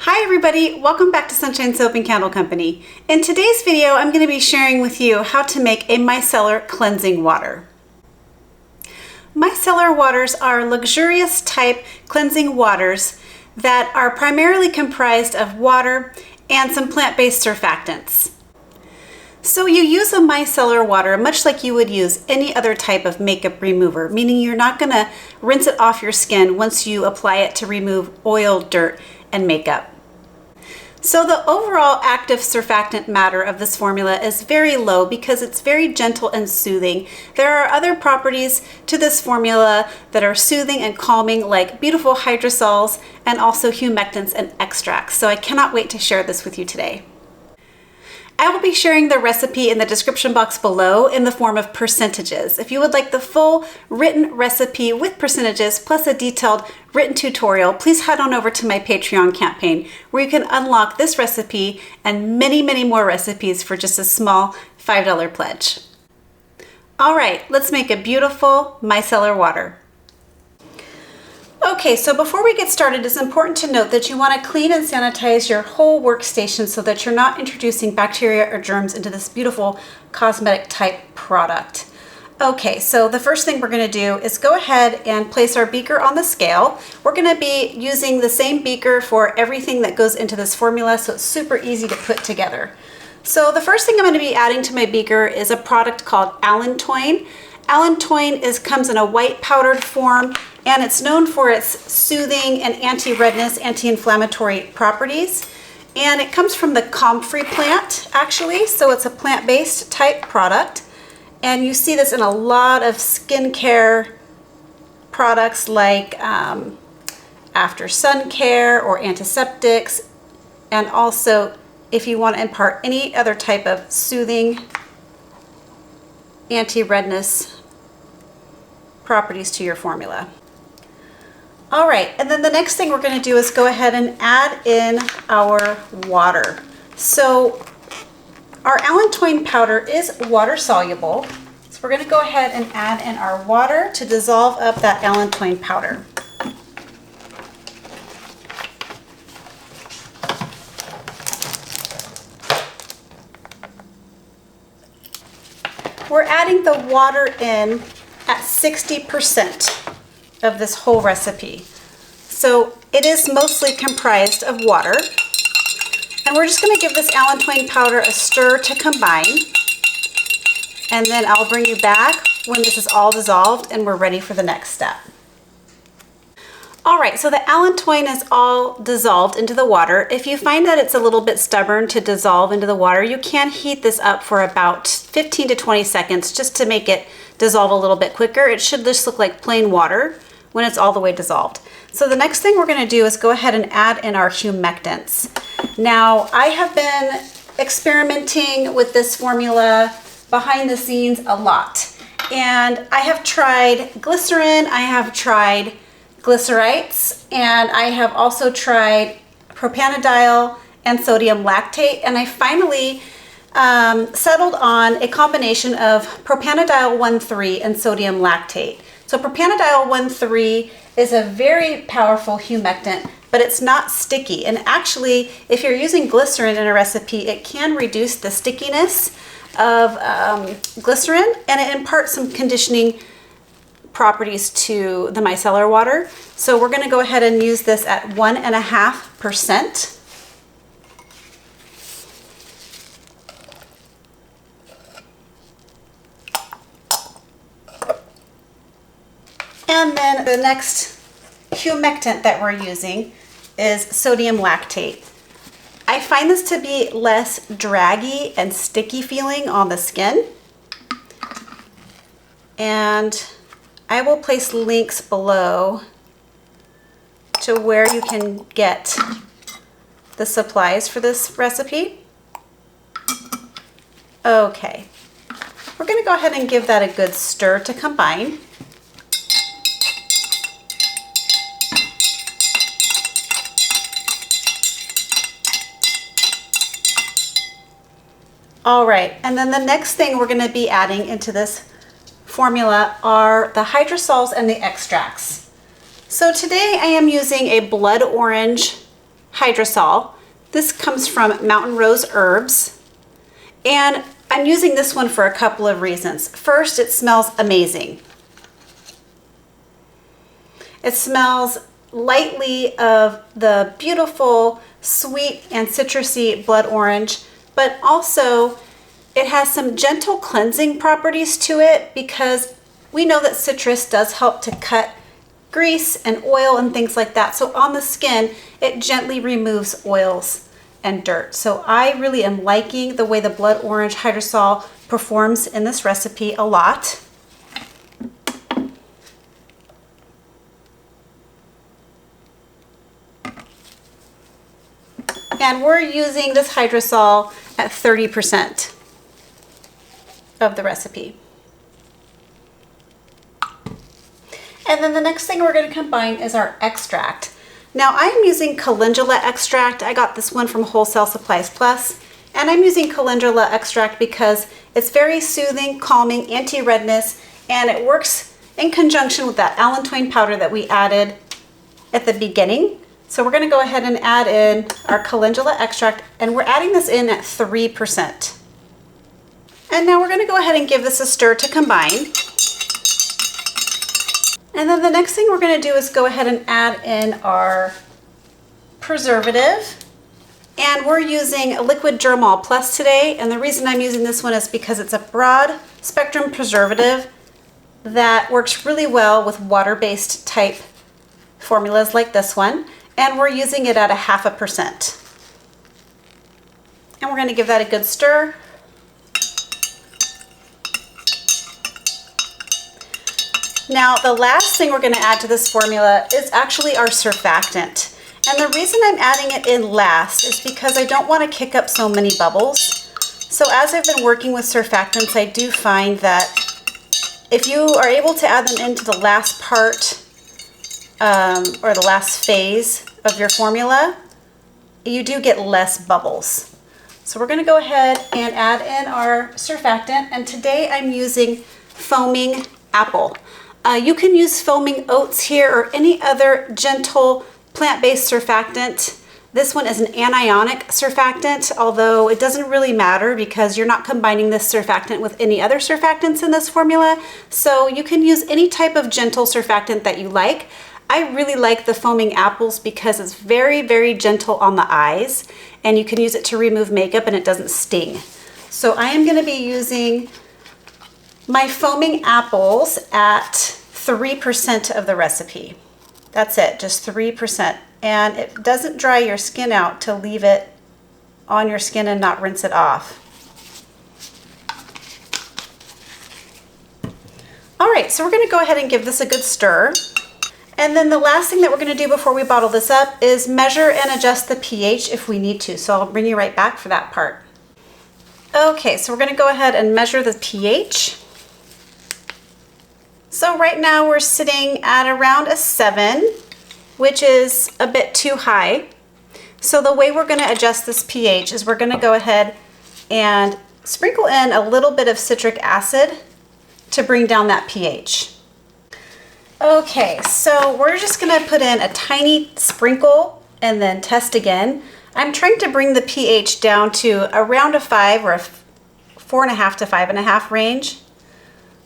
Hi everybody, welcome back to Sunshine Soap and Candle Company. In today's video, I'm going to be sharing with you how to make a micellar cleansing water. Micellar waters are luxurious type cleansing waters that are primarily comprised of water and some plant-based surfactants. So you use a micellar water much like you would use any other type of makeup remover, meaning you're not going to rinse it off your skin once you apply it to remove oil, dirt, and makeup. So the overall active surfactant matter of this formula is very low because it's very gentle and soothing. There are other properties to this formula that are soothing and calming, like beautiful hydrosols and also humectants and extracts. So I cannot wait to share this with you today. I will be sharing the recipe in the description box below in the form of percentages. If you would like the full written recipe with percentages plus a detailed written tutorial, please head on over to my Patreon campaign where you can unlock this recipe and many, many more recipes for just a small $5 pledge. All right, let's make a beautiful micellar water. Okay, so before we get started, it's important to note that you want to clean and sanitize your whole workstation so that you're not introducing bacteria or germs into this beautiful cosmetic type product. Okay, so the first thing we're going to do is go ahead and place our beaker on the scale. We're going to be using the same beaker for everything that goes into this formula, so it's super easy to put together. So the first thing I'm going to be adding to my beaker is a product called allantoin. Allantoin comes in a white powdered form, and it's known for its soothing and anti-redness, anti-inflammatory properties. And it comes from the comfrey plant, actually, so it's a plant-based type product. And you see this in a lot of skincare products like after sun care or antiseptics, and also if you want to impart any other type of soothing anti-redness properties to your formula. All right, and then the next thing we're going to do is go ahead and add in our water. So our allantoin powder is water soluble, so we're going to go ahead and add in our water to dissolve up that allantoin powder. We're adding the water in at 60% of this whole recipe. So it is mostly comprised of water. And we're just going to give this allantoin powder a stir to combine. And then I'll bring you back when this is all dissolved and we're ready for the next step. All right, so the allantoin is all dissolved into the water. If you find that it's a little bit stubborn to dissolve into the water, you can heat this up for about 15 to 20 seconds just to make it dissolve a little bit quicker. It should just look like plain water when it's all the way dissolved. So the next thing we're going to do is go ahead and add in our humectants. Now, I have been experimenting with this formula behind the scenes a lot. And I have tried glycerin, I have tried glycerites, and I have also tried propanediol and sodium lactate, and I finally settled on a combination of propanediol 1,3 and sodium lactate. So propanediol 1,3 is a very powerful humectant, but it's not sticky. And actually, if you're using glycerin in a recipe, it can reduce the stickiness of glycerin, and it imparts some conditioning properties to the micellar water. So we're going to go ahead and use this at 1.5%. And then the next humectant that we're using is sodium lactate. I find this to be less draggy and sticky feeling on the skin. And I will place links below to where you can get the supplies for this recipe. Okay, we're going to go ahead and give that a good stir to combine. All right, and then the next thing we're going to be adding into this formula are the hydrosols and the extracts. So today I am using a blood orange Hydrosol. This comes from Mountain Rose Herbs, and I'm using this one for a couple of reasons. First, it smells amazing. It smells lightly of the beautiful, sweet and citrusy blood orange, but also it has some gentle cleansing properties to it because we know that citrus does help to cut grease and oil and things like that. So on the skin, it gently removes oils and dirt. So I really am liking the way the blood orange hydrosol performs in this recipe a lot. And we're using this hydrosol at 30% of the recipe. And then the next thing we're going to combine is our extract. Now I'm using calendula extract. I got this one from Wholesale Supplies Plus, and I'm using calendula extract because it's very soothing, calming, anti-redness, and it works in conjunction with that allantoin powder that we added at the beginning. So we're going to go ahead and add in our calendula extract, and we're adding this in at 3%. And now we're going to go ahead and give this a stir to combine. And then the next thing we're going to do is go ahead and add in our preservative. And we're using a liquid germall plus today. And the reason I'm using this one is because it's a broad spectrum preservative that works really well with water-based type formulas like this one. And we're using it at 0.5%. And we're going to give that a good stir. Now, the last thing we're going to add to this formula is actually our surfactant. And the reason I'm adding it in last is because I don't want to kick up so many bubbles. So as I've been working with surfactants, I do find that if you are able to add them into the last part or the last phase of your formula, you do get less bubbles. So we're going to go ahead and add in our surfactant. And today I'm using foaming apple. You can use foaming oats here or any other gentle plant-based surfactant. This one is an anionic surfactant, although it doesn't really matter because you're not combining this surfactant with any other surfactants in this formula. So you can use any type of gentle surfactant that you like. I really like the foaming apples because it's very, very gentle on the eyes, and you can use it to remove makeup and it doesn't sting. So I am going to be using my foaming apples at 3% of the recipe. That's it, just 3%. And it doesn't dry your skin out to leave it on your skin and not rinse it off. All right, so we're going to go ahead and give this a good stir. And then the last thing that we're going to do before we bottle this up is measure and adjust the pH if we need to. So I'll bring you right back for that part. Okay, so we're going to go ahead and measure the pH. So right now we're sitting at around a 7, which is a bit too high. So the way we're going to adjust this pH is we're going to go ahead and sprinkle in a little bit of citric acid to bring down that pH. Okay, so we're just going to put in a tiny sprinkle and then test again. I'm trying to bring the pH down to around a 5 or a 4.5 to 5.5 range.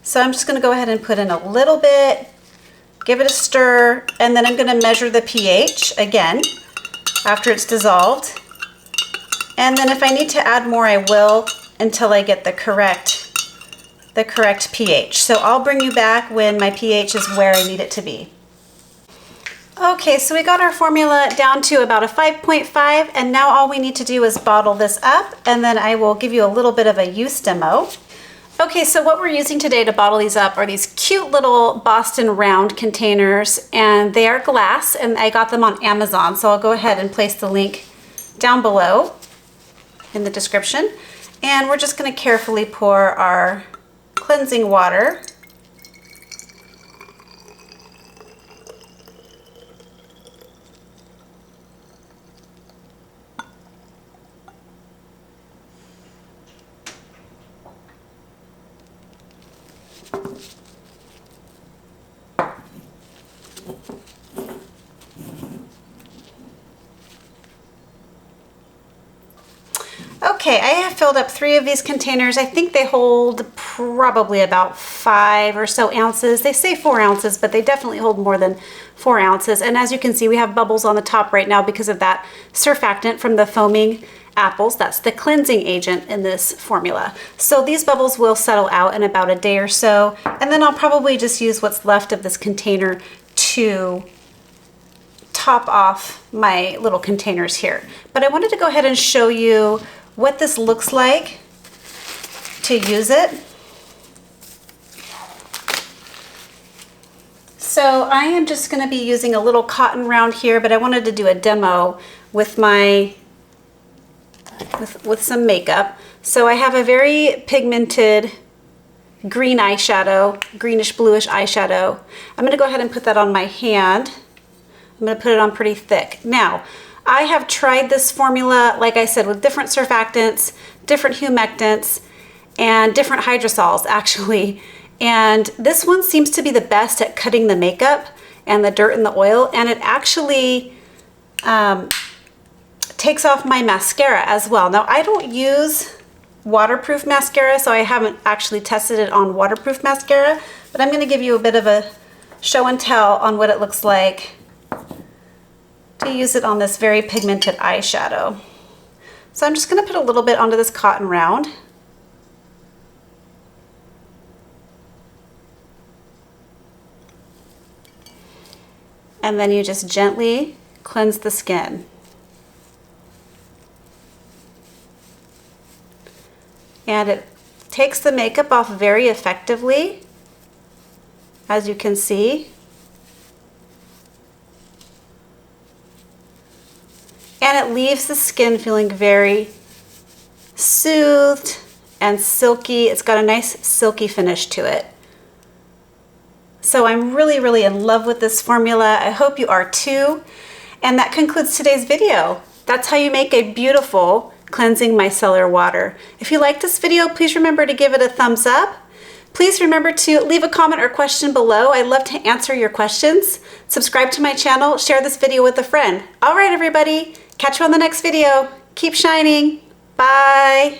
So I'm just going to go ahead and put in a little bit, give it a stir, and then I'm going to measure the pH again after it's dissolved. And then if I need to add more, I will until I get the correct pH. So I'll bring you back when my pH is where I need it to be. Okay, so we got our formula down to about a 5.5, and now all we need to do is bottle this up, and then I will give you a little bit of a use demo. Okay, so what we're using today to bottle these up are these cute little Boston round containers, and they are glass, and I got them on Amazon, so I'll go ahead and place the link down below in the description. And we're just going to carefully pour our cleansing water . Okay, I have filled up 3 of these containers. I think they hold probably about 5 or so ounces. They say 4 ounces, but they definitely hold more than 4 ounces. And as you can see, we have bubbles on the top right now because of that surfactant from the foaming apples. That's the cleansing agent in this formula. So these bubbles will settle out in about a day or so, and then I'll probably just use what's left of this container to top off my little containers here. But I wanted to go ahead and show you what this looks like to use it. So I am just going to be using a little cotton round here, but I wanted to do a demo with my with some makeup. So I have a very pigmented green eyeshadow, greenish bluish eyeshadow. I'm going to go ahead and put that on my hand. I'm going to put it on pretty thick. Now, I have tried this formula, like I said, with different surfactants, different humectants, and different hydrosols actually. And this one seems to be the best at cutting the makeup and the dirt and the oil, and it actually takes off my mascara as well. Now, I don't use waterproof mascara, so I haven't actually tested it on waterproof mascara, but I'm going to give you a bit of a show and tell on what it looks like to use it on this very pigmented eyeshadow. So I'm just going to put a little bit onto this cotton round. And then you just gently cleanse the skin. And it takes the makeup off very effectively, as you can see. And it leaves the skin feeling very soothed and silky. It's got a nice silky finish to it. So I'm really, really in love with this formula. I hope you are too. And that concludes today's video. That's how you make a beautiful cleansing micellar water. If you like this video, please remember to give it a thumbs up. Please remember to leave a comment or question below. I'd love to answer your questions. Subscribe to my channel, share this video with a friend. All right, everybody, catch you on the next video. Keep shining. Bye.